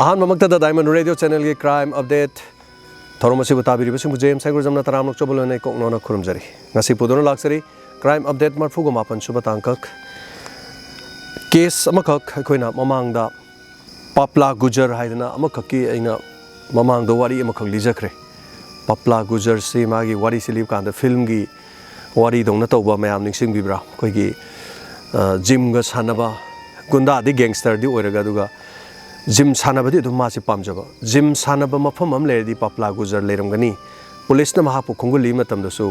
Ahmad diamond radio channel की crime update theorem से ताबीरिबसिंग GeM साइगुरजमना तराम चबलोने कोकनोना खुरमजरी ngasi पुदोना लाक्सरी crime update मरफुग मापन सुब तांकक केस अमखक अखोइना ममांगदा पपला गुजर हाइदना अमखक की अइना ममांगदा वारी अमखक लिजखरे पपला गुजर से मागी वारी से लिब कांदा फिल्म की वारी दोंना तौबा मयाम निंगसिंग बिब्रा कोइगी जिम ग सानबा गुंडा दि गैंगस्टर दि ओइरगा दुगा जिम सानबदी दुम मासे पामजबा जिम सानब मफम अम लेदी पपला गुजर लेरमगनी पुलिस न महापु खोंगुल ली मतमदसु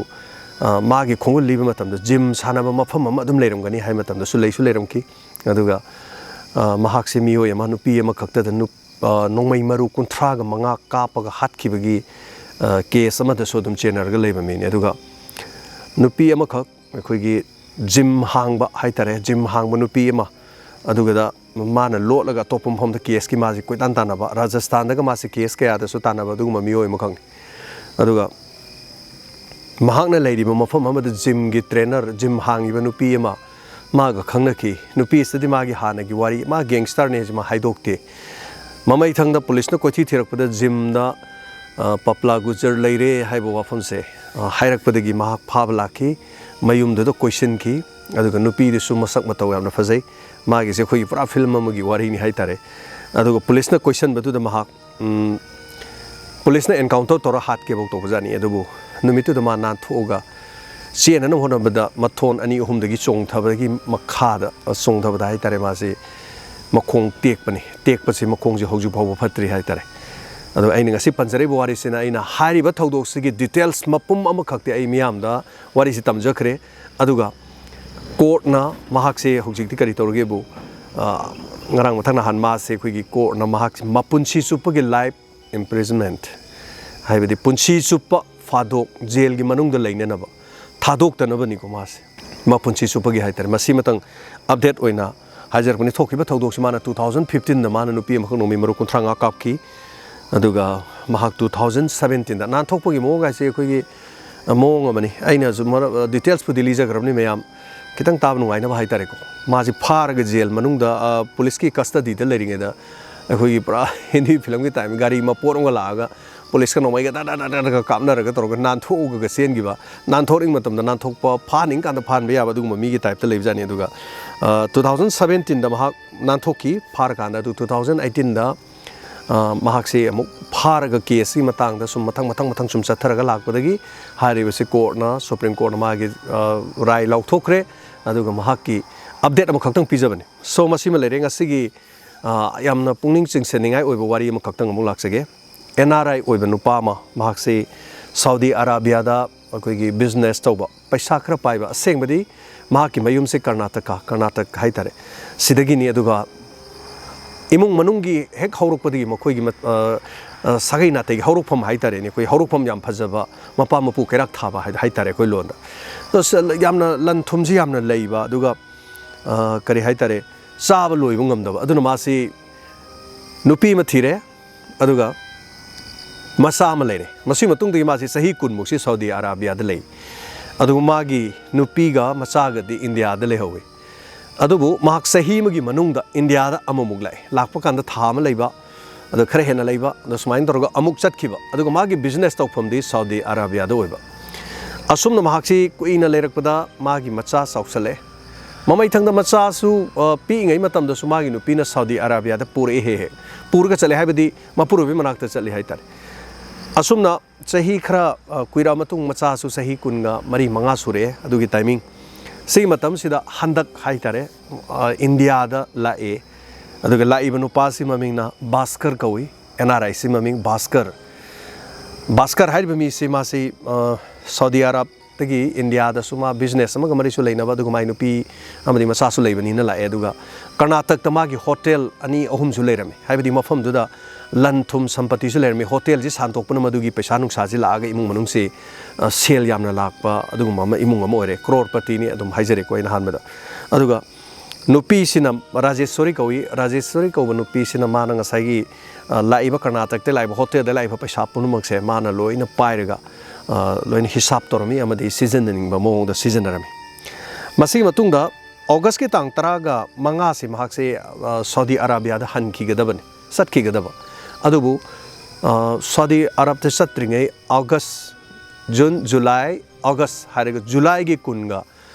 मागी खोंगुल ली मतमद जिम सानब मफम अम अदुम लेरमगनी हाय मतमदसु लेसु लेरमकी अदुगा महाक से मियो यमा नुपी अम खक्तद नु नोंमै मरु कुंथ्रा ग मंगा कापगा हातखिबगी केस अमदसु दुम चेनरगा लेबमीने अदुगा नुपी अम खक अखोइगी जिम हांगबा हाइतरे जिम हांगबा नुपी अमा अदुगदा माना लोटलगा तोप मफमद केस की मासे कोइतान तानबा राजस्थान दगा मासे केस कयादसु तानबा दुगुमा मियोय मखंग अदुगा महाकना लेरिबा मफम अमद जिम की ट्रेनर जिम हांगिबा नुपी अमा मागा खंगनखी नुपी सदी मागी हानगी वारी मा गैंगस्टर ने जमा हाइदोक्ते ममै थंगदा पुलिस न कोथि थिरकपदा जिम दा पपला गुजर लेरे हाइबो वाफम से हाइरकपदगी महाक फाब लाखी मयुमदो क्वेश्चन की अदुगा नुपी दसु मसक मतौ यामना फजै मागी से खोई पूरा फिल्म अमगी वारी नि हाइतारे अदुगा पुलिस न क्वेश्चन बदुदा महाक पुलिस न एनकाउंटर तोरा हाथ के बक तो जानी अदुबु नुमितुदा मा नाथोगा चेन न होनबदा मथोन अनि अहुमदगी चोंथबदगी मखादा चोंथबदा हाइतारे मासे मखोंग टेकपनि टेकपसे मखोंजे हौजु फाव फत्रि हाइतारे अदु आइना ngasi पंजरे वारी सेना आइना हारिबा थौदोक सिगी डिटेल्स मपुम अम खक्ते आइ मियामदा वारी से तमजखरे अदुगा कोर्ट ना महाक से हौजिकति करि तौरगेबु ngarang mathang na han ma se khoi gi court na mahak mapunchi supa gi life imprisonment haibadi punchi supa fadok jail gi manung da leina na ba thadok ta na ba ni ko ma se mapunchi supa gi haitar masi matang update oina hajar pani thoki ba thodok simana 2015 da mana nupi ma khong nomi maru kuntranga kap ki aduga mahak 2017 da nan thokpa gi mo ga se khoi gi mo ngamani aina zu details pu diliza garabni mayam kitang tab nuaina ba haitare ko माजी फारग jail मनुंग police की custody लेरिंगे अखोई पूरा Hindi film की time गाड़ी मपोरंग लागा police का नोमाई का कामनरग तौर नाथोग सेनगीब नाथोरिंग नाथोप फानिंग कान फान मी की टाइप लेजानी 2017 नाथोकी फार कान 2018 से फारग केस की मतंग सूम मथंग मथंग मथंग सूम चथरग लापदगी हारिबसे कोर्टना सुप्रीम कोर्ट मागी राय लौथोखरे की अपडेट खतंग पीजबने सो मसीम लेरे ngasi यामना पुंगनिंग चिंगसेनिंगाय ओइबो वारी अम खतंग अमु लाक्सगे एनआरआई ओइबो नुपा मा माहकसे सऊदी अरेबिया दा अखोइगी बिजनेस तौबा पैसा खरा पाइबा असेंगबदी माहकी मयुम से कर्नाटक हाइतारे सिदगी नि अदुगा इमुंग मनुंगी हेक हौरकपदगी मखोइगी सागै नातै हौरकफम हाइतारे नि कोइ हौरकफम याम फजबा मपा मपु केराक थाबा हाइतारे कोइ लोन तो यामना लन थुमजी यामना लेइबा अदुगा करी हाइतारे चाब लोइब ngамदबा अदुना मासी नुपी म थिरे अदुगा मसा म लेरे मसी मतुंगदगी मासी सही कुन मुक्सी सऊदी अरेबिया द लेइ अदुगा मागी नुपीगा मसागदी इंडिया द लेहवे अदुबु माक सही मगी मनुंगदा इंडिया दा अममुग लाइ लाकप कांदा था म लेइबा अदु खरे हेना लेइबा अदु सुमाइन तोरगा अमुक चतखिबा अदुगा मागी बिजनेस तौफमदी सऊदी अरेबिया द ओइबा असुमना माकसी कुइना लेरकपदा मागी मचा सौसले ममै थंग मचासु पीङै मतमदसु मागी नुपीना सऊदी अरेबिया दा पुरे हे पुरगा चले हाइबदी मपुरुबी मनाक्ता चले हाइतारे असुमना सही खरा कुइरा मतुंग मचासु सही कुनगा मरी मंगा सुरे अदुगी टाइमिंग सी मतम सिदा हंदक हाइतारे इंडिया दा लाए अदुगा लाइब नुपासी ममिंगना भास्कर कौई एनआरआई सी ममिंग भास्कर हाइब मी से मासी सऊदी अरब तगी इंडिया दा सुमा बिजनेस अमग मरिसु लेनबा अदुगा माइ नुपी अमदी मसासु लेबनिना लाए अदुगा कर्नाटक तमागी होटल अनि अहुमसु लेरमे हाइबदी मफम दुदा लन थुम संपत्ति सु लेरमे होटल जी सांतोकपन मदुगी पैसा नुक्सा जी लागा इमुंग मनुंग से सेल यामना लाकपा अदुगा मम इमुंग अम ओरे करोड़पति नि अदुम हाइजरे को इन हानबदा अदुगा नुपी सिना राजेश्वरी कौब नुपी सिना माना ngसाई लाइबा कर्नाटक ते लाइबा होटल दे लाइबा पैसा पुनुमक से माना लोइना पाइरगा लोइन हिसाब तोरमी अमदी सीजनिंग बा मोंग द सीजनरमी मसी मतुंगदा अगस्त के तांग 10 गा मंगा से महाक से सऊदी अरेबिया दा हनखिगदबनी ꯆꯠꯈꯤꯒꯗꯕ ꯑꯗꯨꯕꯨ ꯁꯥꯎꯗꯤ ꯑꯔꯕꯇ ꯆꯠꯇ꯭ꯔꯤꯉꯩ ꯑꯥꯒꯁ ꯖꯨꯟ ꯖꯨꯂꯥꯏ ꯑꯥꯒꯁ ꯍꯥꯏꯔꯒ ꯖꯨꯂꯥꯏꯒꯤ ꯀꯨꯟꯒ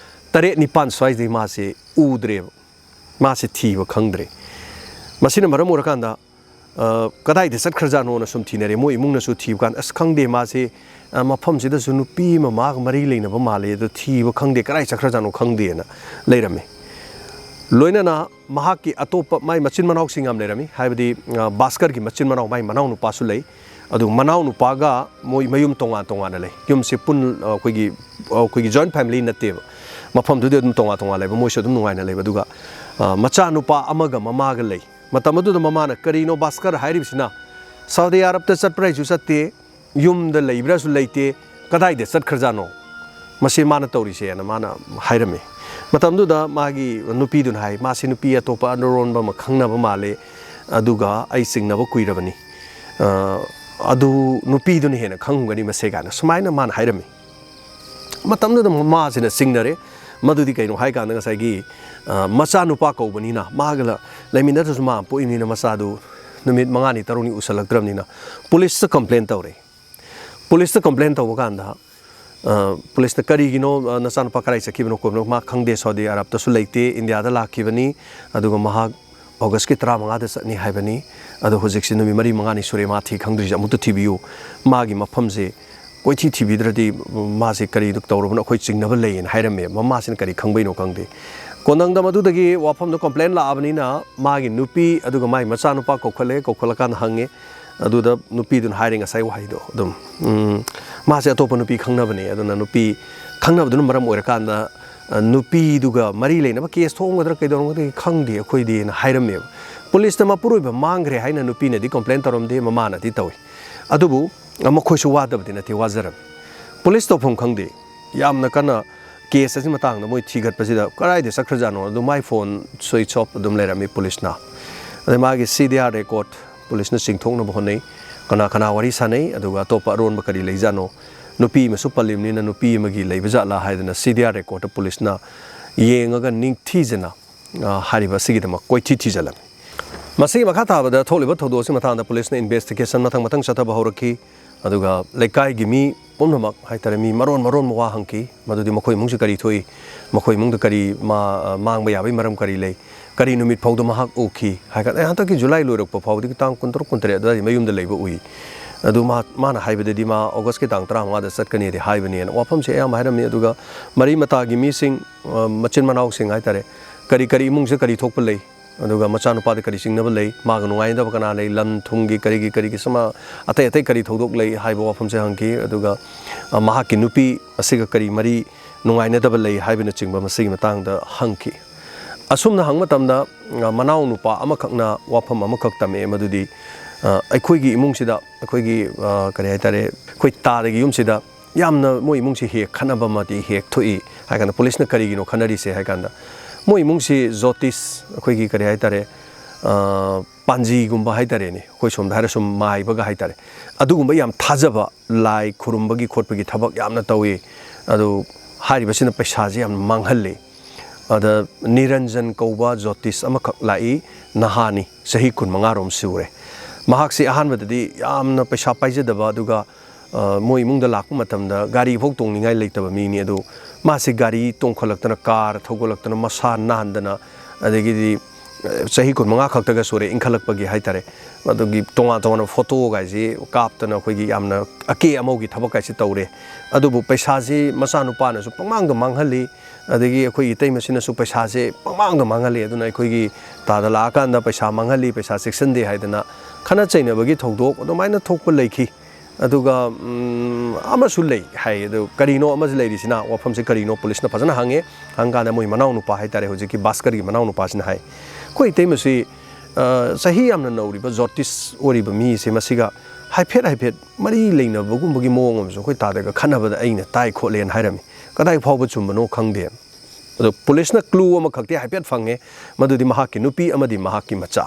ꯇꯔꯦꯠ ꯅꯤꯄꯥꯟ ꯁ꯭ꯋꯥꯏꯗꯩ ꯃꯥꯁꯦ ꯎꯗ꯭ꯔꯦꯕ ꯃꯥꯁꯦ ꯊꯤꯕ ꯈꯪꯗ꯭ꯔꯦ ꯃꯁꯤꯅ ꯃꯔꯝ ꯑꯣꯏꯔꯀꯥꯟꯗ ꯀꯗꯥꯏꯗ ꯆꯠꯈ꯭ꯔꯖꯥꯠꯅꯣꯅ ꯁꯨꯝ ꯊꯤꯅꯔꯦ ꯃꯣꯏ ꯏꯃꯨꯡꯅꯁꯨ ꯊꯤꯕ ꯀꯥꯟꯗ ꯑꯁ ꯈꯪꯗꯦ ꯃꯥꯁꯦ ꯃꯐꯝꯁꯤꯗꯁꯨ ꯅꯨꯄꯤ ꯑꯃ ꯃꯥꯒ ꯃꯔꯤ ꯂꯩꯅꯕ ꯃꯥꯜꯂꯦ ꯑꯗꯣ ꯊꯤꯕ ꯈꯪꯗꯦ ꯀꯗꯥꯏ ꯆꯠꯈ꯭ꯔꯖꯥꯠꯅꯣ ꯈꯪꯗꯦꯅ ꯂꯩꯔꯝꯃꯤ ꯂꯣꯏꯅꯅ ꯃꯍꯥꯛꯀꯤ ꯑꯇꯣꯞꯄ ꯃꯥꯏ ꯃꯆꯤꯟ ꯃꯅꯥꯎꯁꯤꯡ ꯌꯥꯝ ꯂꯩꯔꯝꯃꯤ ꯍꯥꯏꯕꯗꯤ ꯕꯥꯁꯀꯔꯒꯤ ꯃꯆꯤꯟ ꯃꯅꯥꯎ ꯃꯥꯏ ꯃꯅꯥꯎ ꯅꯨꯄꯥꯁꯨ ꯂꯩ ꯑꯗꯨ ꯃꯅꯥꯎ ꯅꯨꯄꯥꯒ ꯃꯣꯏ ꯃꯌꯨꯝ ꯇꯣꯉꯥꯟ ꯇꯣꯉꯥꯟꯅ ꯂꯩ ꯌꯨꯝꯁꯦ ꯑꯩꯈꯣꯏꯒꯤ ꯖꯣꯏꯟ ꯐꯦꯃꯤꯂꯤ ꯅꯠꯇꯦꯕ ꯃꯐꯝꯗꯨꯗꯤ ꯑꯗꯨꯝ ꯇꯣꯉꯥꯟ ꯇꯣꯉꯥꯟ ꯂꯩꯕ ꯃꯣꯏꯁꯨ ꯑꯗꯨꯝ ꯅꯨꯡꯉꯥꯏꯅ ꯂꯩꯕ ꯑꯗꯨꯒ ꯃꯆꯥꯅꯨꯄꯥ ꯑꯃꯒ ꯃꯃꯥꯒ ꯂꯩ ꯃꯇꯝ ꯑꯗꯨꯗ ꯃꯃꯥꯅ ꯀꯔꯤꯅꯣ ꯕꯥꯁꯀꯔ ꯍꯥꯏꯔꯤꯕꯁꯤꯅ ꯁꯥꯎꯗꯤ ꯑꯔꯕꯇ ꯆꯠꯄ꯭ꯔꯥꯁꯨ ꯆꯠꯇꯦ ꯌꯨꯝꯗ ꯂꯩꯕ꯭ꯔꯥꯁꯨ ꯂꯩꯇꯦ ꯀꯗꯥꯏꯗ ꯆꯠꯈ꯭ꯔꯖꯥꯠꯅꯣ ꯃꯁꯤ ꯃꯥꯅ ꯇꯧꯔꯤꯁꯦꯅ ꯃꯥꯅ ꯍꯥꯏꯔꯝꯃꯤ ꯃꯇꯝꯗꯨꯗ ꯃꯥꯒꯤ ꯅꯨꯄꯤꯗꯨꯅ ꯍꯥꯏ ꯃꯥꯁꯤ ꯅꯨꯄꯤ ꯑꯇꯣꯞꯄ ꯑꯅꯔꯣꯟꯕ ꯑꯃ ꯈꯪꯅꯕ ꯃꯥꯜꯂꯦ ꯑꯗꯨꯒ ꯑꯩ ꯆꯤꯡꯅꯕ ꯀꯨꯏꯔꯕꯅꯤ ꯑꯗꯨ ꯅꯨꯄꯤꯗꯨꯅ ꯍꯦꯟꯅ ꯈꯪꯒꯅꯤ ꯃꯁꯦ ꯀꯥꯏꯅ ꯁꯨꯃꯥꯏꯅ ꯃꯥꯅ ꯍꯥꯏꯔꯝꯃꯤ ꯃꯇꯝꯗꯨꯗ ꯃꯥꯁꯤꯅ ꯆꯤꯡꯅꯔꯦ ꯃꯗꯨꯗꯤ ꯀꯩꯅꯣ ꯍꯥꯏ ꯀꯥꯟꯗ ꯉꯁꯥꯏꯒꯤ ꯃꯆꯥꯅꯨꯄꯥ ꯀꯧꯕꯅꯤꯅ ꯃꯥꯒ ꯂꯩꯃꯤꯟꯅꯗ꯭ꯔꯁꯨ ꯃꯥ ꯄꯣꯛꯏꯕꯅꯤꯅ ꯃꯆꯥꯗꯨ ꯅꯨꯃꯤꯠ 5ꯅꯤ 6ꯅꯤ ꯎꯁꯜꯂꯛꯇ꯭ꯔꯕꯅꯤꯅ ꯄꯨꯂꯤꯁꯇ ꯀꯝꯄ꯭ꯂꯦꯟ ꯇꯧꯔꯦ ꯄꯨꯂꯤꯁꯇ ꯀꯝꯄ꯭ꯂꯦꯟ ꯇꯧꯕ ꯀꯥꯟꯗ ꯄꯨꯂꯤꯁꯅ ꯀꯔꯤꯒꯤꯅꯣ ꯅꯆꯥꯅꯨꯄꯥ ꯀꯗꯥꯏ ꯆꯠꯈꯤꯕꯅꯣ ꯈꯣꯠꯄꯅꯣ ꯃꯥ ꯈꯪꯗꯦ ꯁꯥꯎꯗꯤ ꯑꯔꯕꯇꯁꯨ ꯂꯩꯇꯦ ꯏꯟꯗꯤꯌꯥꯗ ꯂꯥꯛꯈꯤꯕꯅꯤ ꯑꯗꯨꯒ ꯃꯍꯥꯛ ꯑꯣꯒꯁꯀꯤ 15ꯗ ꯆꯠꯅꯤ ꯍꯥꯏꯕꯅꯤ ꯑꯗꯣ ꯍꯧꯖꯤꯛꯁꯤ ꯅꯨꯃꯤꯠ 4-5ꯅꯤ ꯁꯨꯔꯦ ꯃꯥ ꯈꯪꯗ꯭ꯔꯤꯁꯦ ꯑꯃꯨꯛꯇ ꯊꯤꯕꯤꯌꯨ ꯃꯥꯒꯤ ꯃꯐꯝꯁꯦ ꯀꯣꯏꯊꯤ ꯊꯤꯕꯤꯗ꯭ꯔꯗꯤ ꯃꯥꯁꯦ ꯀꯔꯤ ꯇꯧꯔꯕꯅꯣ ꯑꯩꯈꯣꯏ ꯆꯤꯡꯅꯕ ꯂꯩꯌꯦꯅ ꯍꯥꯏꯔꯝꯃꯦ ꯃꯃꯥꯁꯤꯅ ꯀꯔꯤ ꯈꯪꯕꯩꯅꯣ ꯈꯪꯗꯦ ꯀꯣꯟꯅꯪꯗ ꯃꯗꯨꯗꯒꯤ ꯋꯥꯐꯝꯗꯣ ꯀꯝꯄ꯭ꯂꯦꯟ ꯂꯥꯛꯑꯕꯅꯤꯅ ꯃꯥꯒꯤ ꯅꯨꯄꯤ ꯑꯗꯨꯒ ꯃꯥꯒꯤ ꯃꯆꯥꯅꯨꯄꯥ ꯀꯧꯈꯠꯂꯀꯥꯟꯗ ꯍꯪꯉꯦ ꯑꯗꯨꯗ ꯅꯨꯄꯤꯗꯨꯅ ꯍꯥꯏꯔꯦ ꯉꯁꯥꯏ ꯋꯥꯍꯩꯗꯣ ꯑꯗꯨꯝ ꯃꯥꯁꯦ ꯑꯇꯣꯞꯄ ꯅꯨꯄꯤ ꯈꯪꯅꯕꯅꯦ ꯑꯗꯨꯅ ꯅꯨꯄꯤ ꯈꯪꯅꯕꯗꯨꯅ ꯃꯔꯝ ꯑꯣꯏꯔꯀꯥꯟꯗ ꯅꯨꯄꯤꯗꯨꯒ ꯃꯔꯤ ꯂꯩꯅꯕ ꯀꯦꯁ ꯊꯣꯛꯑꯝꯒꯗ꯭ꯔꯥ ꯀꯩꯗꯧꯔꯝꯒꯗ꯭ꯔꯥ ꯈꯪꯗꯦ ꯑꯩꯈꯣꯏꯗꯤꯅ ꯍꯥꯏꯔꯝꯃꯦꯕ ꯄꯨꯂꯤꯁꯇ ꯃꯄꯨꯔꯣꯏꯕ ꯃꯥꯡꯈ꯭ꯔꯦ ꯍꯥꯏꯅ ꯅꯨꯄꯤꯅꯗꯤ ꯀꯝꯄ꯭ꯂꯦꯟ ꯇꯧꯔꯝꯗꯦ ꯃꯃꯥꯅꯗꯤ ꯇꯧꯏ ꯑꯗꯨꯕꯨ ꯃꯈꯣꯏꯁꯨ ꯋꯥꯗꯕꯗꯤ ꯅꯠꯇꯦ ꯋꯥꯖꯔꯝꯃꯤ ꯄꯨꯂꯤꯁ ꯇꯧꯐꯝ ꯈꯪꯗꯦ ꯌꯥꯝꯅ ꯀꯟꯅ ꯀꯦꯁ ꯑꯁꯤ ꯃꯇꯥꯡꯗ ꯃꯣꯏ ꯊꯤꯒꯠꯄꯁꯤꯗ ꯀꯗꯥꯏꯗ ꯆꯠꯈ꯭ꯔꯖꯥꯠꯅꯣ ꯑꯗꯨ ꯃꯥꯏ ꯐꯣꯟ ꯁ꯭ꯋꯤꯆ ꯑꯣꯐ ꯑꯗꯨꯝ ꯂꯩꯔꯝꯃꯤ ꯄꯨꯂꯤꯁꯅ ꯑꯗꯩ ꯃꯥꯒꯤ CDR ꯔꯦꯀꯣꯔꯗ ꯄꯨꯂꯤꯁꯅ ꯆꯤꯡꯊꯣꯛꯅꯕ ꯍꯣꯠꯅꯩ ꯀꯅꯥ ꯋꯥꯔꯤ ꯁꯥꯟꯅꯩ ꯑꯗꯨꯒ ꯑꯇꯣꯞꯄ ꯑꯔꯣꯟꯕ ꯀꯔꯤ ꯂꯩꯖꯥꯠꯅꯣ ꯅꯨꯄꯤ ꯑꯃꯁꯨ ꯄꯜꯂꯤꯕꯅꯤꯅ ꯅꯨꯄꯤ ꯑꯃꯒꯤ ꯂꯩꯕ ꯖꯥꯠꯂꯥ ꯍꯥꯏꯗꯅ CDR ꯔꯦꯀꯣꯔꯗꯇ ꯄꯨꯂꯤꯁꯅ ꯌꯦꯡꯉꯒ ꯅꯤꯡꯊꯤꯖꯅ ꯍꯥꯏꯔꯤꯕ ꯑꯁꯤꯒꯤꯗꯃꯛ ꯀꯣꯏꯊꯤ ꯊꯤꯖꯜꯂꯝꯃꯤ ꯃꯁꯤꯒꯤ ꯃꯈꯥ ꯇꯥꯕꯗ ꯊꯣꯛꯂꯤꯕ ꯊꯧꯗꯣꯛ ꯑꯁꯤ ꯃꯇꯥꯡꯗ ꯄꯨꯂꯤꯁꯅ ꯏꯟꯚꯦꯁꯇꯤꯒꯦꯁꯟ ꯃꯊꯪ ꯆꯠꯊꯕ ꯍꯧꯔꯛꯈꯤ ꯑꯗꯨꯒ ꯂꯩꯀꯥꯏꯒꯤ ꯃꯤ ꯄꯨꯝꯅꯃꯛ ꯍꯥꯏꯇꯥꯔꯦ ꯃꯤ ꯃꯔꯣꯟ ꯋꯥ ꯍꯪꯈꯤ ꯃꯗꯨꯗꯤ ꯃꯈꯣꯏ ꯏꯃꯨꯡꯁꯤ ꯀꯔꯤ ꯊꯣꯛꯏ ꯃꯈꯣꯏ ꯏꯃꯨꯡꯗ ꯀꯔꯤ ꯃꯥꯡꯕ ꯌꯥꯕꯒꯤ ꯃꯔꯝ ꯀꯔꯤ ꯂꯩ ꯀꯔꯤ ꯅꯨꯃꯤꯠ ꯐꯥꯎꯗ ꯃꯍꯥꯛ ꯎꯈꯤ ꯍꯥꯏꯀꯥꯟꯗ ꯍꯟꯗꯛꯀꯤ ꯖꯨꯂꯥꯏ ꯂꯣꯏꯔꯛꯄ ꯐꯥꯎꯕꯗꯤ ꯇꯥꯡ 26-27 ꯑꯗꯨꯋꯥꯏꯗ ꯃꯌꯨꯝꯗ ꯂꯩꯕ ꯎꯏ ꯑꯗꯨ ꯃꯥꯅ ꯍꯥꯏꯕꯗꯗꯤ ꯃꯥ ꯑꯣꯒꯁꯀꯤ ꯇꯥꯡ 35ꯗ ꯆꯠꯀꯅꯤꯗꯤ ꯍꯥꯏꯕꯅꯦꯅ ꯋꯥꯐꯝꯁꯦ ꯑꯌꯥꯝꯕ ꯍꯥꯏꯔꯝꯃꯤ ꯑꯗꯨꯒ ꯃꯔꯤ ꯃꯇꯥꯒꯤ ꯃꯤꯁꯤꯡ ꯃꯆꯤꯟ ꯃꯅꯥꯎꯁꯤꯡ ꯍꯥꯏꯇꯥꯔꯦ ꯀꯔꯤ ꯏꯃꯨꯡꯁꯦ ꯀꯔꯤ ꯊꯣꯛꯄ ꯂꯩ ꯑꯗꯨꯒ ꯃꯆꯥꯅꯨꯄꯥꯗ ꯀꯔꯤ ꯆꯤꯡꯅꯕ ꯂꯩ ꯃꯥꯒ ꯅꯨꯡꯉꯥꯏꯅꯗꯕ ꯀꯅꯥ ꯂꯩ ꯂꯝ ꯊꯨꯝꯒꯤ ꯀꯔꯤꯒꯤ ꯁꯨꯝ ꯑꯇꯩ ꯀꯔꯤ ꯊꯧꯗꯣꯛ ꯂꯩ ꯍꯥꯏꯕ ꯋꯥꯐꯝꯁꯦ ꯍꯪꯈꯤ ꯑꯗꯨꯒ ꯃꯍꯥꯛꯀꯤ ꯅꯨꯄꯤ ꯑꯁꯤꯒ ꯀꯔꯤ ꯃꯔꯤ ꯅꯨꯡꯉꯥꯏꯅꯗꯕ ꯂꯩ ꯍꯥꯏꯕꯅꯆꯤꯡꯕ ꯃꯁꯤꯒꯤ ꯃꯇꯥꯡꯗ ꯍꯪꯈꯤ ꯑꯁꯨꯝꯅ ꯍꯪꯕ ꯃꯇꯝꯗ ꯃꯅꯥꯎ ꯅꯨꯄꯥ ꯑꯃꯈꯛꯅ ꯋꯥꯐꯝ ꯑꯃꯈꯛ ꯇꯝꯃꯛꯑꯦ ꯃꯗꯨꯗꯤ ꯑꯩꯈꯣꯏꯒꯤ ꯏꯃꯨꯡꯁꯤꯗ ꯑꯩꯈꯣꯏꯒꯤ ꯀꯔꯤ ꯍꯥꯏꯇꯥꯔꯦ ꯑꯩꯈꯣꯏ ꯇꯥꯗꯒꯤ ꯌꯨꯝꯁꯤda ꯌꯥꯝꯅ ꯃꯣꯏ ꯏꯃꯨꯡꯁꯤ ꯍꯦꯛ ꯈꯠꯅꯕ ꯑꯃꯗꯤ ꯍꯦꯛ ꯊꯣꯛꯏ ꯍꯥꯏꯀꯥꯟꯗ ꯄꯨꯂꯤꯁꯅ ꯀꯔꯤꯒꯤꯅꯣ ꯈꯠꯅꯔꯤꯁꯦ ꯍꯥꯏꯀꯥꯟꯗ ꯃꯣꯏ ꯏꯃꯨꯡꯁꯤ ꯖꯣꯇꯤꯁ ꯑꯩꯈꯣꯏꯒꯤ ꯀꯔꯤ ꯍꯥꯏꯇꯥꯔꯦ ꯄꯥꯟꯖꯤꯒꯨꯝꯕ ꯍꯥꯏꯇꯥꯔꯦꯅꯦ ꯑꯩꯈꯣꯏ ꯁꯣꯝꯗ ꯍꯥꯏꯔ ꯁꯨꯝ ꯃꯥꯏꯕꯒ ꯍꯥꯏꯇꯥꯔꯦ ꯑꯗꯨꯒꯨꯝꯕ ꯌꯥꯝ ꯊꯥꯖꯕ ꯂꯥꯏ ꯈꯨꯔꯨꯝꯕꯒꯤ ꯈꯣꯠꯄꯒꯤ ꯊꯕꯛ ꯌꯥꯝꯅ ꯇꯧꯏ ꯑꯗꯨ ꯍꯥꯏꯔꯤꯕꯁꯤꯅ ꯄꯩꯁꯥꯁꯦ ꯌꯥꯝꯅ ꯃꯥꯡꯍꯜꯂꯤ ꯑꯗ ꯅꯤꯔꯟꯖꯟ ꯀꯧꯕ ꯖꯣꯇꯤꯁ ꯑꯃꯈꯛ ꯂꯥꯛꯏ ꯅꯍꯥꯅꯤ ꯆꯍꯤ 25 ꯁꯨꯔꯦ ꯃꯍꯥꯛꯁꯤ ꯑꯍꯥꯟꯕꯗꯗꯤ ꯌꯥꯝꯅ ꯄꯩꯁꯥ ꯄꯥꯏꯖꯗꯕ ꯑꯗꯨꯒ ꯃꯣꯏ ꯏꯃꯨꯡꯗ ꯂꯥꯛꯄ ꯃꯇꯝꯗ ꯒꯥꯔꯤ ꯐꯥꯎ ꯇꯣꯡꯅꯤꯡꯉꯥꯏ ꯂꯩꯇꯕ ꯃꯤꯅꯤ ꯑꯗꯨ ꯃꯥꯁꯤ ꯒꯥꯔꯤ ꯇꯣꯡꯈꯠꯂꯛꯇꯅ ꯀꯥꯔ ꯊꯧꯒꯠꯂꯛꯇꯅ ꯃꯁꯥ ꯅꯥꯟꯗꯅ ꯑꯗꯒꯤꯗꯤ ꯆꯍꯤ 25 ꯈꯛꯇꯒ ꯁꯨꯔꯦ ꯏꯟꯈꯠꯂꯛꯄꯒꯤ ꯍꯥꯏꯇꯥꯔꯦ ꯑꯗꯨꯒꯤ ꯇꯣꯉꯥꯟ ꯐꯣꯇꯣꯒꯥꯏꯁꯤ ꯀꯥꯞꯇꯅ ꯑꯩꯈꯣꯏꯒꯤ ꯌꯥꯝꯅ ꯑꯀꯦ ꯑꯃꯧꯒꯤ ꯊꯕꯛꯀꯥꯏꯁꯤ ꯇꯧꯔꯦ ꯑꯗꯨꯕꯨ ꯄꯩꯁꯥꯁꯤ ꯃꯆꯥꯅꯨꯄꯥꯅꯁꯨ ꯄꯪꯃꯥꯡꯗ ꯃꯥꯡꯍꯜꯂꯤ ꯑꯗꯒꯤ ꯑꯩꯈꯣꯏꯒꯤ ꯏꯇꯩꯃꯁꯤꯅꯁꯨ ꯄꯩꯁꯥꯁꯦ ꯄꯪꯃꯥꯡꯗ ꯃꯥꯡꯍꯜꯂꯤ ꯑꯗꯨꯅ ꯑꯩꯈꯣꯏꯒꯤ ꯇꯥꯗ ꯂꯥꯛꯑꯀꯥꯟꯗ ꯄꯩꯁꯥ ꯃꯥꯡꯍꯜꯂꯤ ꯄꯩꯁꯥ ꯆꯦꯛꯁꯤꯟꯗꯦ ꯍꯥꯏꯗꯅ ꯈꯠꯅ ꯆꯩꯅꯕꯒꯤ ꯊꯧꯗꯣꯛ ꯑꯗꯨꯃꯥꯏꯅ ꯊꯣꯛꯄ ꯂꯩꯈꯤ ꯑꯗꯨꯒ ꯑꯃꯁꯨ ꯂꯩ ꯍꯥꯏ ꯑꯗꯨ ꯀꯔꯤꯅꯣ ꯑꯃꯁꯨ ꯂꯩꯔꯤꯁꯤꯅ ꯋꯥꯐꯝꯁꯦ ꯀꯔꯤꯅꯣ ꯄꯨꯂꯤꯁꯅ ꯐꯖꯅ ꯍꯪꯉꯦ ꯍꯪꯀꯥꯟꯗ ꯃꯣꯏ ꯃꯅꯥꯎ ꯅꯨꯄꯥ ꯍꯥꯏꯇꯥꯔꯦ ꯍꯧꯖꯤꯛꯀꯤ ꯕꯥꯁꯀꯔꯒꯤ ꯃꯅꯥꯎ ꯅꯨꯄꯥꯁꯤꯅ ꯍꯥꯏ ꯑꯩꯈꯣꯏ ꯏꯇꯩꯃꯁꯤ ꯆꯍꯤ ꯌꯥꯝꯅ ꯅꯧꯔꯤꯕ ꯖꯣꯇꯤꯁ ꯑꯣꯏꯔꯤꯕ ꯃꯤꯁꯦ ꯃꯁꯤꯒ ꯍꯥꯏꯐꯦꯠ ꯃꯔꯤ ꯂꯩꯅꯕꯒꯨꯝꯕꯒꯤ ꯃꯑꯣꯡ ꯑꯃꯁꯨ ꯑꯩꯈꯣꯏ ꯇꯥꯗꯒ ꯈꯠꯅꯕꯗ ꯑꯩꯅ ꯇꯥꯏ ꯈꯣꯠꯂꯦꯅ ꯍꯥꯏꯔꯝꯃꯤ ꯀꯗꯥꯏ ꯐꯥꯎꯕ ꯆꯨꯝꯕꯅꯣ ꯈꯪꯗꯦ ꯑꯗꯣ ꯄꯨꯂꯤꯁꯅ ꯀ꯭ꯂꯨ ꯑꯃꯈꯛꯇꯤ ꯍꯥꯏꯐꯦꯠ ꯐꯪꯉꯦ ꯃꯗꯨꯗꯤ ꯃꯍꯥꯛꯀꯤ ꯅꯨꯄꯤ ꯑꯃꯗꯤ ꯃꯍꯥꯛꯀꯤ ꯃꯆꯥ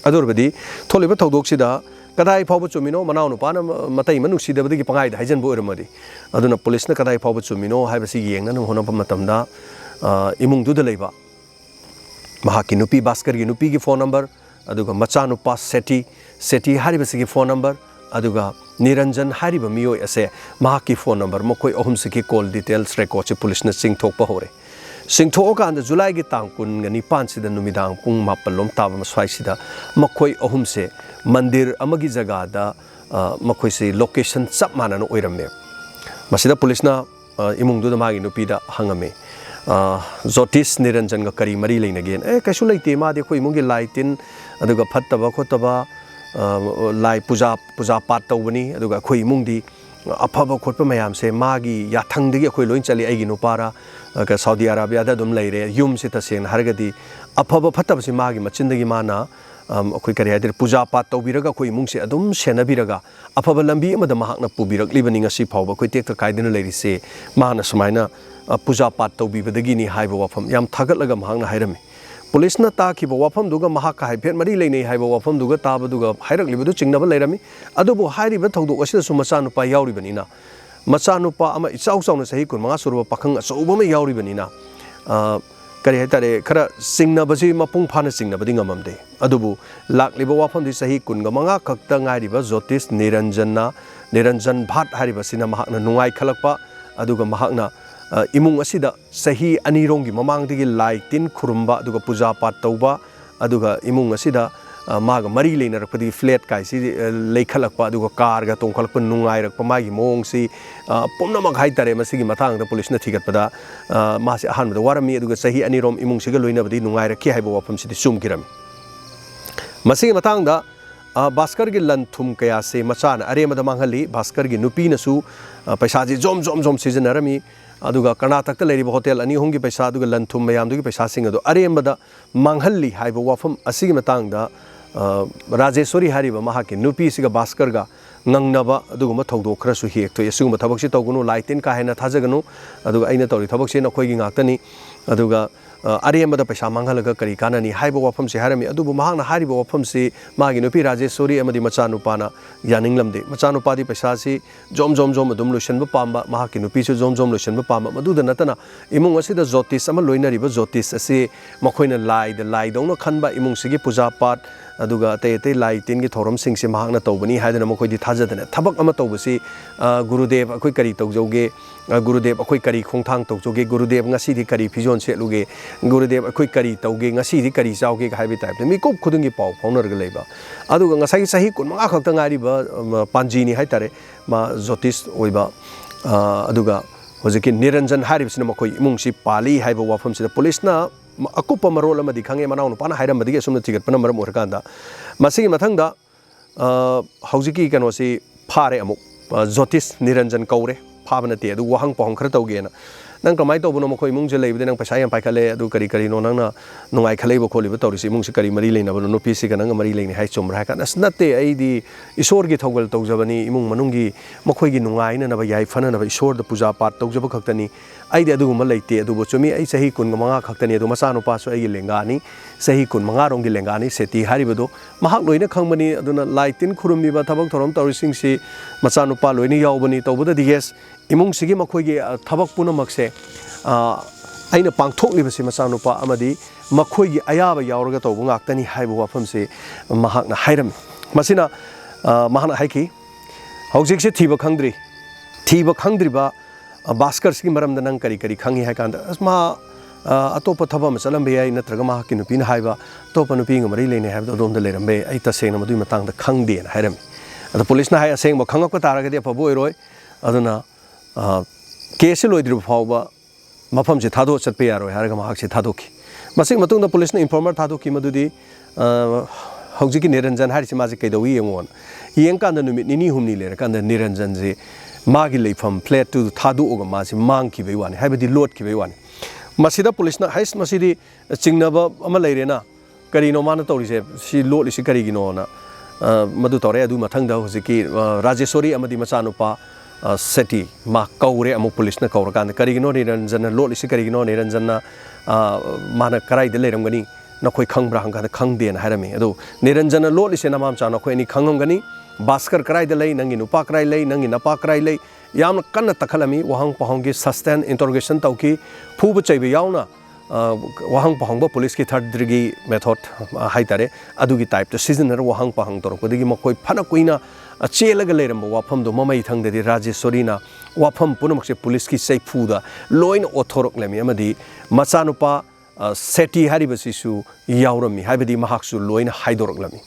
ꯑꯗꯨ ꯑꯣꯏꯔꯕꯗꯤ ꯊꯣꯛꯂꯤꯕ ꯊꯧꯗꯣꯛꯁꯤꯗ ꯀꯗꯥꯏ ꯐꯥꯎꯕ ꯆꯨꯝꯃꯤꯅꯣ ꯃꯅꯥꯎ ꯅꯨꯄꯥꯅ ꯃꯇꯩ ꯅꯨꯡꯁꯤꯗꯕꯗꯒꯤ ꯄꯪꯍꯥꯏꯗ ꯍꯥꯏꯖꯟꯕ ꯑꯣꯏꯔꯝꯃꯗꯤ ꯑꯗꯨꯅ ꯄꯨꯂꯤꯁꯅ ꯀꯗꯥꯏ ꯐꯥꯎꯕ ꯆꯨꯝꯃꯤꯅꯣ ꯍꯥꯏꯕꯁꯤ ꯌꯦꯡꯅꯅꯕ ꯍꯣꯠꯅꯕ ꯃꯇꯝꯗ ꯏꯃꯨꯡꯗꯨꯗ ꯂꯩꯕ ꯃꯍꯥꯛꯀꯤ ꯅꯨꯄꯤ ꯕꯥꯁꯀꯔꯒꯤ ꯅꯨꯄꯤꯒꯤ ꯐꯣꯟ ꯅꯝꯕꯔ अदुगा मचानुपा सेटी हारिबसिगी फोन नंबर अदुगा निरंजन हारिबा मियोय असे महाकी फोन नंबर मखोय अहुमसिगी कॉल डिटेल्स रेकॉर्ड से पुलिस ने सिंगथोकपा होरे सिंगथोकांद जुलाई की तांग 19 नुमिदांग पुंग मापलोम ताब स्वाइसिदा मखोय अहुमसे मंदिर अमगी जगह मखोय से लोकेशन सब मानन ओइरमे मसिदा पुलिस ना इमुंगदुदा मागी नुपीदा हंगमे ज्योतिष निरंजन का करी मरी लेनगेन कैसु लेते मादे कोई इमुंगी लाइटिन अदुगा फत्तबा खोतबा लाई पूजा पाठ तौबनी अदुगा कोई इमुंगदी अफब खोटप मयाम से मागी याथंगदगी कोई लोइन चली आइगी नुपारा का सऊदी अरेबिया दा दुम लेरे युम से तसेन हरगदी अफब फत्तब से मागी मचिंदगी माना कोई करी हाइदर पूजा पाठ तौबिरगा कोई इमुंग से अदुम सेनबिरगा अफब लंबी अमदा महाकना पुबिरकलिबनी ngasi फावबा कोई टेक कायदन लेरिसे माना समायना पूजा पाठ तौबिबदगिनी हाइबा वाफम याम थागतलगा महाकना हाइरमे पुलिस ना ताखिबा वाफम दुगा महाका हाइफेट मरी लेने हाइबा वाफम दुगा ताबदुगा हाइरकलिबदु चिंगनबा लेरमी अदुबो हाइरिबा थौदोक असिदा सु मचानुपा याउरिबनिना मचानुपा अमा इचाउ चाउना सही 15 सुरबा पाखंग अचौबमा याउरिबनिना करी हाइतारे खरा सिंगनबसि मपुंग फाना सिंगनबदि ngамamde अदुबो लाक्लिबा वाफमदि सही 15 खक्ता ngairiba ज्योतिष निरंजन भाट हारिबसिना महाकना नुंगाइ खलकपा अदुगा महाकना इमुंग असिदा सही अनिरोंगी ममांगदगी लाई तिन खुरुंबा अदुगा पूजा पाठ तौबा अदुगा इमुंग असिदा माग मरी लेनरपदि फ्लैट काइसि लेखलकपा अदुगा कारगा तोंखलकपा नुंगाइरकपा मागी मोंगसि पुनमक हाइतारे मसिगी मथांगदा पुलिसना थिगतपदा मासे अहानबदा वारमी अदुगा सही अनिरोम इमुंगसिगा लोइनबदि नुंगाइरखि हाइबा वाफमसिदि सुमकिरम मसिगी मथांगदा भास्कर की लन थुम कया से मचान अरेमदा मांगली भास्कर की नुपीनसु पैसाजी जोम जोम जोम सिजनरमी अदुगा कर्नाटक लेरिब होटल अनी होंगी पैसा अदुगा लन थुम मयामदुगी पैसा सिंग अदु अरेमदा मांगली हाइबा वाफम असिगी मतांगदा राजेश्वरी हारिब महाकी नुपीसिगा भास्करगा नंगनबा अदुगुम थौदो खरसु हेक्तो यसुगुम थबकसि तौगुनु लाइटिन का हेना थाजगनु अदुगा अइना तौरि थबकसि नखोइगी गाक्तनी अदुगा अरेमदा पैसा मांगलगा करी काननी हाइबा वाफम से हारमी अदुबु महांगना हारिबा वाफम से मागी नुपी राजेश्वरी अमदी मचानुपाना यानिंगलमदे मचानुपादी पैसा से जोम जोम जोम अदुम लोइसनबा पाम्बा महाकी नुपी से जोम जोम लोइसनबा पाम्बा मदुदा नतना इमुंग असिदा ज्योतिष अमा लोइनरिबा ज्योतिष असे मखोइना लाइदौना खनबा इमुंग सिगी पूजा पाठ अदुगा ते लाई तिन की थौरम सिंग से महांगना तौबनी हाइदना मखोइदि थाजदने थबक अमा तौबसि गुरुदेव अखोइ करी तौजौगे गुरुदेव अखोइ करी खोंथांग तौजौगे गुरुदेव ngasiदि करी फिजोन सेलुगे गुरुदेव अखोइ करी तौगे ngasiदि करी चाउगे हाइबि टाइप मिकोप खुदुंगी पाउ फाउनरग लेबा अदुगा ngасai सही 15 खक्ता ngaरिबा पांजीनी हाइतारे मा ज्योतिष ओइबा अदुगा होजिकि निरंजन हारिबसिना मखोइ इमुंगसि पाली हाइबा वाफमसिदा पुलिसना अकुप मरोल अमदि खंगे मनाउ नुपाना हाइरमदि असुमना थिगतपना मरम ओरकांदा मसिगी मथंगदा हौजिकि कनोसि फारे अमुक ज्योतिष निरंजन कौरे फाबनते अदु वहंग पहंग खर तौगेना नंग कमाय तौबनो मखो इमुंग जे लेबदे नंग पैसा यम पाइखले अदु करी करी नो नंगना नुंगाइ खलेबो खोलिबो तौरिसि इमुंग से करी मरी लेनबो नुपी से नंग मरी लेनि हाइ चुमरा हाइ कान नते आइदि ईश्वर की थौगल तौजबनी इमुंग मनुंगी मखोइगी नुंगाइना नबा याइ फननबा ईश्वर द पूजा पाठ तौजबो खक्तनी आइदि अदुगुम लेते अदुबो चुमी आई सही 15 खक्तनी अदु मसा नुपासो आइगी लेंगानी सही 15 रोंगी लेंगानी सेती हारिबदो महाक लोइना खंगबनी अदुना लाइटिन खुरुमिबा थबक थोरम तौरिसिंगसि मसा नुपा लोइना यावबनी तौबदा दिगेस इमुंग सिगी मखोइगी थबक पुनमकसे अइना पांगथोकलिबसि मसा नुपा अमदि मखोइगी अयाबा यावरगा तौबो गाक्तनी हाइबो वाफमसे महाकना हाइरम मसिना महाना हाइकी हौजिकसे थीबा खंद्रिबा भास्कर सिगी मरम नंग करी करी खंगी है कांदा अस्मा अतोप थबम चलंबे याई नत्रगा महाकी नुपीना हाइबा तोप नुपींग मरी लेने हाइबा दोम द लेरमबे आई तसेंग मदुई मतंग खंगदेन हाइरम अद पुलिसना हाइ असेंग खंगक तारगदि अफबो ओइरोय अदुना केस लोइद्रि फावबा मफम से थादो चटपे यारोय हारगा महाक से थादोखि मसिग मतुंग द पुलिसना इन्फॉर्मर थादोखि मदुदि हौजिकि निरंजन हारिसि माजे कैदौई येंगोन येंकांद नुमित निनी हुमनी लेरकांद निरंजन जे मागी लेफम फ्लैट टू थादोगा मासे मांगखिबै वानि हाइबदि लोटखिबै वानि मसिदा पुलिसना हाइस मसिदि चिंगनबा अमा लेरेना करिनो माना तौरिसे सि लोटलिसि करिगिनोना मदु तौरे अदु मथंगदा हौजिकि राजेश्वरी अमदि मचानुपा सेटी मा कौरे अमु पुलिसना कौरकांद करिगिनो निरंजन लोटलिसि करिगिनो निरंजन माना कराइदे लेरमगनी नखोइ खंगब्रा हंगा खंगदेन हाइरमे अदु निरंजन लोटलिसि नमाम चा नखोइ नि खंगमगनी भास्कर कराइदे लई नंगी नुपा कराइ लई नंगी नपा कराइ लई याम कन्न तखलमी वहंग पहंगी सस्टेन इंटरोगेशन तौकी फूब चैबे यावना wahang pahang ba police ki third degree method hai tare adugi type to seasoner wahang pahang tor kodigi makoi phana kuina chelaga leiram wafam do mamai thang de Rajeshwari na wafam punamak se police ki sei phuda loin othorok lemi amadi machanupa seti hariba sisu yaurami haibadi mahaksu loin haidorok lami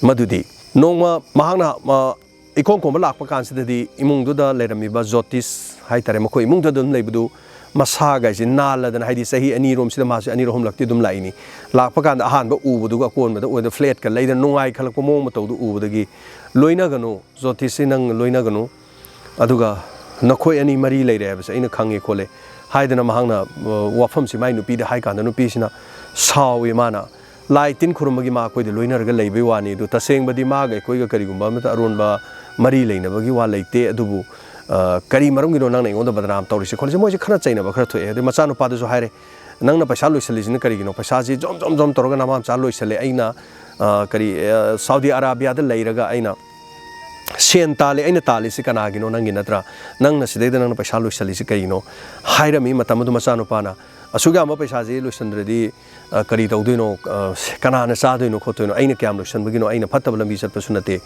madudi nongma mahangna ikong ko lakpa kansidadi imungduda leiramiba Jyotish hai tare makoi imungda dum leibudu masa gaisi nala dan haidi sahi ani rom sida masu ani rom lakti dum laini lakpa kan ahan ba ubudu ga kon da oda flat ka leidan nungai khalak mo mo tawdu ubudagi loina ganu Jyotish nang loina ganu aduga nakhoi ani mari leire ba aina khange khole haidana mahangna wafam si mai nupi da hai kan nupi sina sawi mana lai tin khurumagi ma koi de loina ga leibe wani du taseng badi ma ga koi ga kari gumba mata aron ba mari leina bagi wa leite adubu kari marum gino nang nang onda badram tawrisi khole moi khana chaina ba khara thoe de macha nu pa du so haire nang na paisa loisali jin kari gino paisa ji jom jom jom torga namam cha loisale aina kari Saudi Arabia da leiraga aina sen tale aina tale si kana gino nang ginatra nang na sidai nang paisa loisali si kari no haira mi matam du macha nu pa na asuga ma paisa ji loisandredi kari tawduino kana na sa duino khotoino aina kyam loisan bagino aina phatabla mi chat pasunate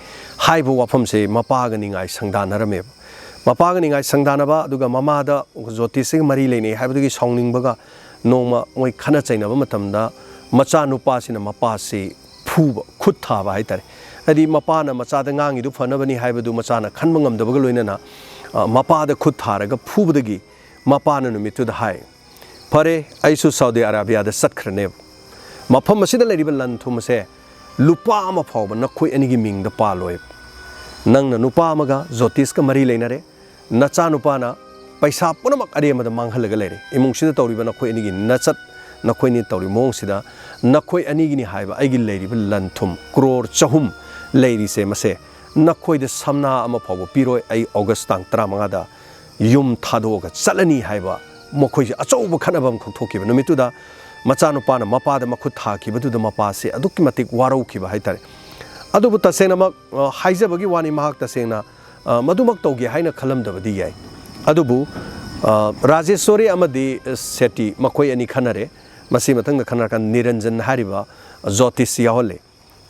haibo wafam se mapa ga ningai sangdan harame mapa ga ningai sangdanaba aduga mama da Jyotish mari leini haibdugi songning baga noma moi khana chaina ba matamda macha nupa sina mapa se phuba khut tha ba haitare adi mapa na macha da ngangi du phanabani haibdu macha na khanba ngam dabaga loina na mapa da khut tharaga phubudagi mapa na numitu da hai pare aisu Saudi Arabia da satkrane mafam asida leiriba lan thumase lupa ama phawba nakhoi anigi ming da paloi nang na nupa amaga Jyotish ka mari leinare nacha nupa na paisa punamak arema da manghalaga leire imung sida tawriba nakhoi anigi nachat nakhoi ni tawri mong sida nakhoi anigi ni haiba aigi leiriba lan thum crore chahum leiri se mase nakhoi da samna ama phawba piroi ai August tang 35 da yum thadoga chalani haiba mokhoi achouba khanabam khoktokiba numituda macha nupa na mapa da makhut thakiba da mapa se adukki matik warau khiba haitare adubu tasena mak haijabagi wani mahak tasena madumak tawge haina khalamdabadi yai adubu Rajeshwari amadi seti makhoi ani khanare masi matang khana kan Niranjan hariba Jyotish yahole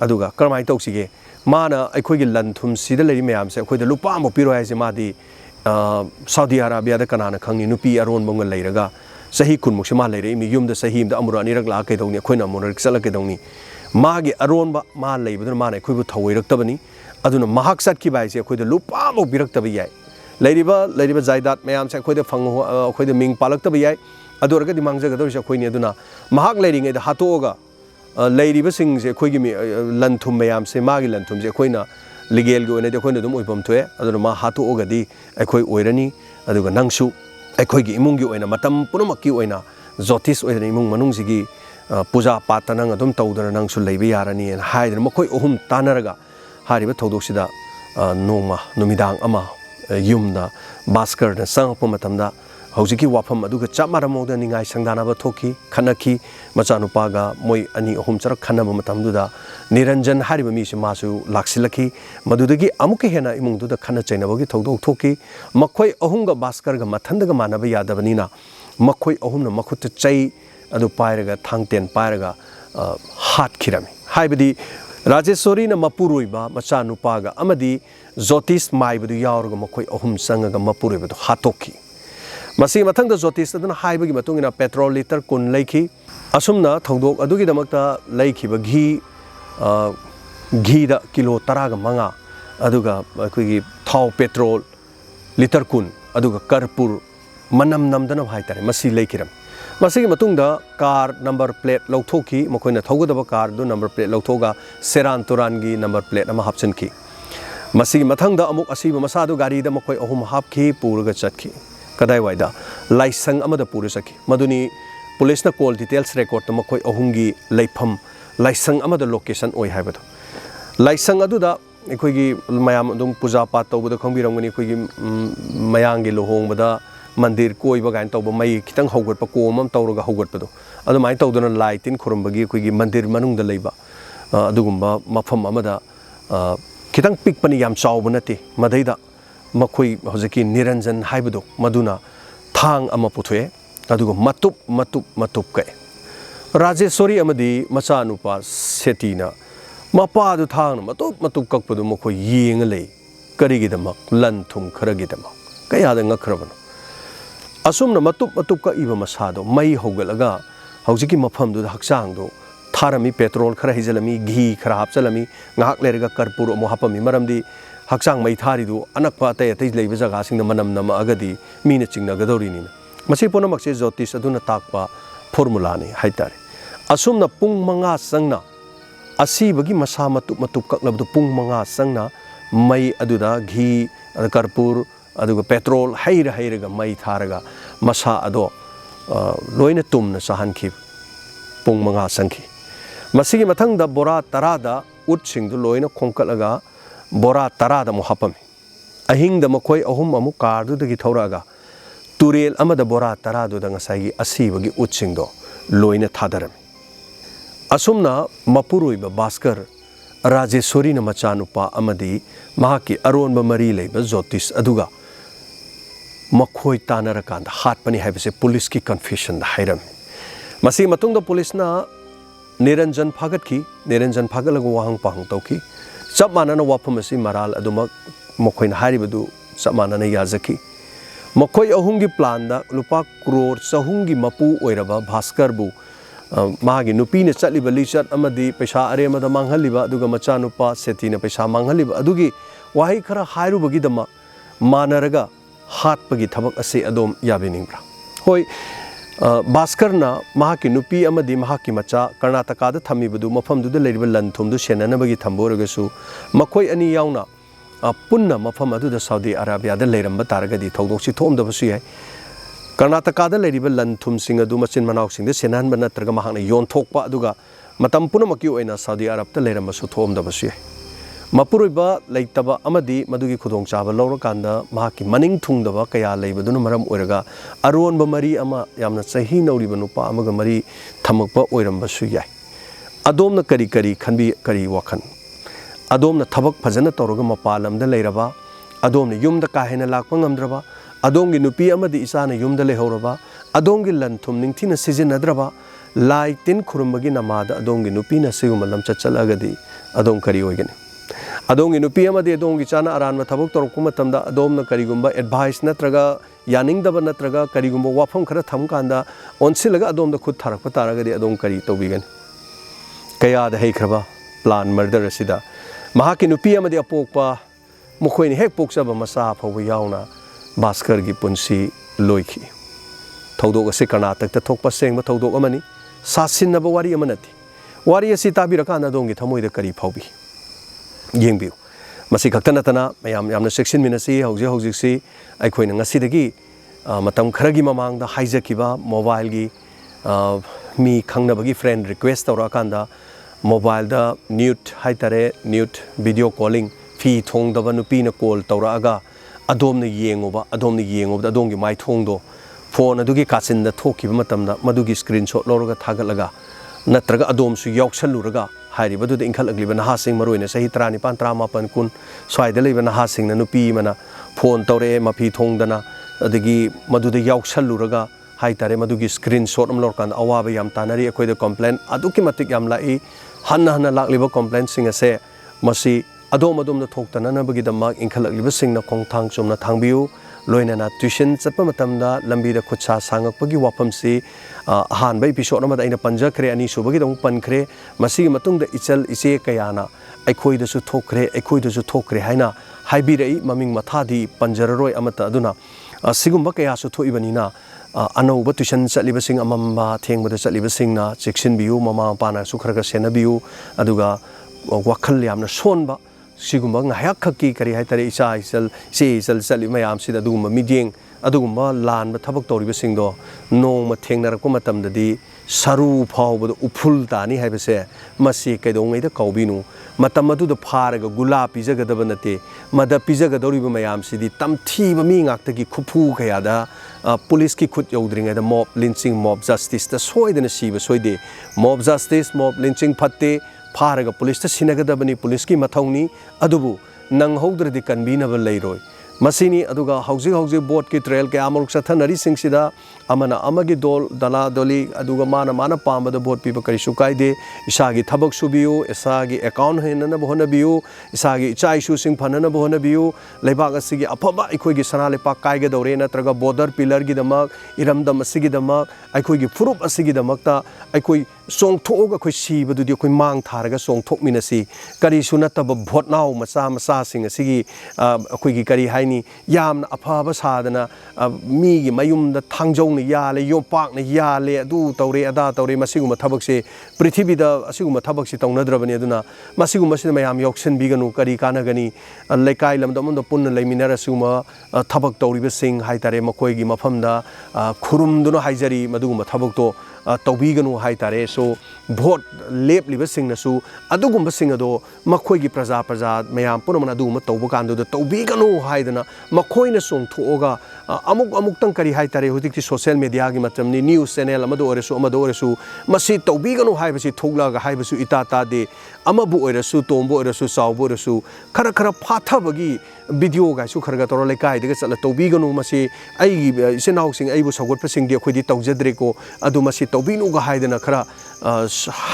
aduga karmai tawsige mana aikhoigi lanthum sida leri mayam se akhoi da lupa mo piro haise madi Saudi Arabia da kanana khangni nupi aron bonga leiraga sahi kun muksima leire mi yum da sahi da amura ni ragla kai dawni khoina amura sala kai dawni magi aron ba ma leibaduna ma na khoibu thawairak tabani aduna mahak sat ki bai se khoi da lupa mo birak tabi yai leiriba jaidat mayam se khoi da phang khoi da ming palak tabi yai aduraga di mangja ga dorisa khoi ni aduna mahak leiringai da hatoga leiriba sing se khoi gi mi lanthum mayam se magi lanthum se khoina legal go ne de khoina dum oipam thoe aduna ma hatoga di akhoi oirani aduga nangsu akhoi gi imung gi oina matam punamak ki oina Jyotish oirani imung manung sigi puja patana adum tawdana nangsu leibi yarani en haidra makhoi ohum tanaraga hariba thodosida noma numidang ama yumda baskar na sangpa matamda hojiki wafam aduga chamara moda ningai sangdana ba thoki khanaki machanupa ga moi ani ohum charak khanaba matamduda Niranjan hariba mi masu laksilaki madudagi amuke hena imungduda khana chainabagi thodok thoki makhoi ohumga baskar ga mathandaga manaba yadabanina makhoi ohumna makhut chai adu pairaga thangten pairaga hat khirami haibadi Rajeshwari na mapuroiba macha nupaga amadi Jyotish maibadu yaurga makhoi ohum sangaga mapuroiba hatoki masi mathangda Jyotish aduna haibagi matungina petrol liter kun leiki asumna thodok adugi damakta leikiba घी दा kilo 10 ga manga aduga akoigi thau petrol liter kun aduga karpur manam namdana haitare masi leikiram masi gi matungda car number plate lauthoki makoina thogodaba car do number plate lauthoga seran turan gi number plate ama hapchanki masi gi mathangda amuk asiba masadu gari da makoi ahum hapki purga chatki kadai waida laisang amada pura saki maduni police na call details record ta makoi ahumgi leifam laisang amada location oi haibado laisang aduda ekoigi mayam dum puja pat tawbada khangbiramgani ekoigi mayangi lohongbada mandir koiba gain tawba mai kitang hogotpa komam tawraga hogotpado adu mai tawduna laitin khorumbagi ekoigi mandir manungda leiba adugumba mafam amada kitang pikpani yam chawba nate madaida makhoi hojiki Niranjan haibado maduna thang ama puthoe adugo matup kai Rajeshwari अमदी मचानुपा सेटीना मपादु थांगना मतुप कक्पदु मखो येंग ले करिगिदमक लन थुम खरगिदमक कयादा ngakhrabano asumna matup ka iba masado mai hogalaga hojiki mafamdu hakchangdo tharami petrol khara hijalami ghi khara hapchalami ngak lerega karpur mo hapami maramdi hakchang mai tharidu anakpa tay tay leiba jaga singna manam nama agadi mina chingna gadori ni masi pona makse jyotish aduna takpa formula ni haitare asumna pung manga sangna asibagi masa matup kaklabdu pung manga sangna mai aduda ghi karpur aduga petrol hairaga mai tharaga masa ado loina tumna sahanki pung manga sangki masigi mathangda bora tarada utsing du loina khongkalaga bora tarada mo hapami ahingda makoi ahum amu kardu dagi thoraga turel amada bora taradu da ngasai asibagi utsing do loina thadaram asumna mapuruiba baskar Rajeshwari न मचानुपा अमदी महाकी अरोनबा मरी लेबा ज्योतिष अदुगा मखोय तानरकांद हाटपनी हाइबसे police की confession हाइरम मसी मतुंग police ना निरंजन फागलग वाहंग पाहंग तौकी सब मानना वाफम असी moral अदुमक मखोयन हारिबदु सब मानना याजकी मखोय अहुंगी प्लान दा लुपा करोड़ सहुंगी मपू ओइरबा भास्कर बु मागी नुपी ने चलिबा लिचत अमदी पैसा अरेमदा मांगहलिबा अदुगा मचानुपा सेतीना पैसा मांगहलिबा अदुगी वाही खरा हाइरुबगीदमा मानरगा हाटपगी थबक असे अदोम याबिनिंग्रा होय भास्करना महाकी नुपी अमदी महाकी मचा कर्नाटकादा थमीबदु मफमदुदा लेरिबा लनथुमदु सेननबगी थम्बोरगसु मखोय अनि यावना पुन्ना मफम अदुदा सऊदी अरेबियादा लेरंबा तारगदी थौदोक्सि थोमदबसु याय कर्नाटकादा लेरिबा लनथुम सिंग अदु मचिन मनाव सिंग सेनहनबा नत्रगा महाना योनथोकपा अदुगा मतम पुनमकी ओइना सऊदी अरबता लेरंबसु थोमदबसु याय मपुरुइबा लेतबा अमदी मदुगी खुदोंचाबा लौरकांदा महाकी मनिंग थुंगदबा कया लेबदुना मरम ओइरगा अरोनबा मरी अमा यामना चही नौरिबा नुपा अमगा मरी थमकपा ओइरंबसु याय अदोमना करी खनबी करी वखन अदोमना थबक फजना तौरगा मपालमदा लेरबा अदोमना युमदा काहेना लाकपा ngamdraba अदोंगी नुपी अमदी इसाना युमदा लेहौरबा अदोंगी लनथुम निंगथिना सिजिनद्रबा लाई तिन खुरुमबगी नमादा अदोंगी नुपीना सिगुम लमचा चलगदी अदों करी ओइगनी अदोंगी नुपी अमदी अदोंगी चाना अरानबा थबक तौरकपा मतमदा अदोमना करीगुंबा एडवाइस नत्रगा यानिंगदबा नत्रगा करीगुंबा वाफम खरा थमकांदा ओनसिलगा अदोमदा खुद थारकपा तारगदी अदों करी तौबिगनी कयादा हेख्रबा प्लान मर्डर असिदा महाकी नुपी अमदी अपोकपा मुखोइनी हेक पोकचबा मसा फौबा यावना भास्कर की पुंसी लोइखी थौदोक असे कर्नाटकता थोकपा सेंगबा थौदोक अमनी सासिनबा वारी अमनति वारी असि ताबिरकाना दोंगी थमोइदा करी फौबी येंबिउ मसी खक्ता नतना मयाम यामना सेक्शन मिनसी हौजिक्सी अखोइना ngasiदगी मतम खरगी ममांगदा हाइजकिबा मोबाइल की मी खंगनबगी फ्रेंड रिक्वेस्ट तौराकांदा मोबाइल दा न्यूट हाइतरे न्यूट वीडियो कॉलिंग फी थोंगदबा नुपीना कॉल तौरागा अदोमना येंगोबा अदोंगी माइ थोंगदो फोन अदुगी काचिनदा थोकिबा मतमदा मदुगी स्क्रीनशॉट लौरगा थागलगा नत्रगा अदोमसु यौसलुरगा हारिबदुदा इंखलगलिबा नहासिंग मरोइना सही 39 39 कुन स्वाइदा लेबा नहासिंगना नुपी मना फोन तौरे मफी थोंगदना अदगी मदुदा यौसलुरगा हाइतारे मदुगी स्क्रीनशॉट अम लौरकान अवाबा याम तानरी अखोइदा कंप्लेन अदुकी मतिक याम लाई हन्ना लाक्लिबा कंप्लेन सिंग असे मसी अदोम थोक्तनबगीदमक इंखलक्लिबा सिंगना खोंथांग चुमना थांबियु लोइनाना ट्यूशन चप्पा मतमदा लंबीदा खुदसा सांगकपगी वाफमसी अहानबा एपिसोड अमदा आइना पंजखरे अनि सुबगी दम पनखरे मसीगी मतुंगदा इचल इचे कयाना अखोइदसु थोखरे हाइना हाइबिरई ममिंग मथादी पंजररोय अमता अदुना सिगुंबा कयासु थोइबनिना अनौबा ट्यूशन चलिबसिंग अमम्बा थेंगबदा चलिबसिंगना चेक्सिनबियु ममा पाना सुखरगा सेनबियु अदुगा वखल यामना सोनबा सिगुंबा ngayak khaki kari haitare isa isal chali mayam sida dugumba mideng adugumba lanba thabak toriba singdo nongma thengnarakpa matamdadi saru phawbada uful tani haibase masi kaidongai da kaubinu matam adu da pharaga gula pijagadaba nate mada pijagadoriba mayam sidi tamthiba mi ngaktagi khuphu khayada police ki khut yaudringa da mob lynching mob justice da soidana siba soide mob justice mob lynching phatte फारगा police सिनगदबनी police की मथौनी अदुबु नंगहौद्रदि कन्बीनब लेरोय मसिनी अदुगा हौजिक boat की trail के आमरुक सथनरी सिंगसिदा amana amagi dol dala doli aduga mana pamba da vote piba kari sukaide isagi thabak subiu isagi account henana bohona biu isagi chai su sing phanana bohona biu leibak asigi afaba ikoi gi sana lepa kai ga dore natraga border pillar gi damak iramdam asigi damak aikoi gi furup asigi damak ta aikoi song thoga khoi siba du di khoi mang tharaga song thok minasi kari sunata ba vote now macha sing asigi akoi gi kari haini yamna afaba sadana mi gi mayum da thangjong ni yale yompak ni yale adu tawre ada tawre masiguma thabak se prithvi da asiguma thabak se tawnadrabani aduna masiguma se mayam yoksen biganu kari kana gani lekai lamda mun da punna leiminara asiguma thabak tawriba sing haitare makoi gi mafam da khurum duno haijari maduguma thabak to tawbiganu haitare so vote lep liba sing nasu adugumba sing ado makoi gi praja mayam punamana aduguma tawba kandu da tawbiganu haidana makoi na song thoga amuk tang kari haitare hudikti social media gi matamni news channel amado oresu masi tawbiganu haibasi thoglaga haibasu itata de amabu oresu tombo oresu saubo oresu khara phathabagi video ga su kharaga toro lekai de chala tawbiganu masi ai isenau sing ai bu sagot pasing de khodi tawjadre ko adu masi tawbinu ga haidana khara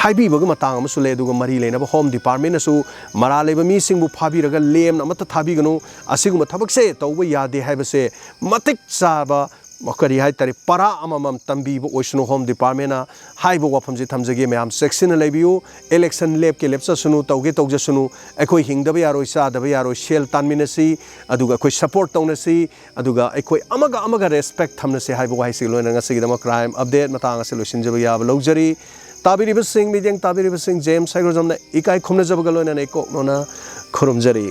haibi bag matang amasu le du ga mari leina ba home department asu mara leba mi sing bu phabi raga lem na mata thabi ganu asiguma thabak se tawba yade haibase matik saba makari hai tari para amamam tambi bo oisunu home department na hai bo wafam ji thamjage mayam section na lebiu election lab ke lepsa sunu tawge tawja sunu ekoi hingdaba yaroi sa daba yaroi shell tanminasi aduga koi support tawnasi aduga ekoi amaga respect thamnasi hai bo hai si loina ngasi dama crime update matang ase losinjaba ya logjari tabiri basing mideng tabiri basing james sagrojamna ikai khomna jabaga loina nei ko nona khurumjari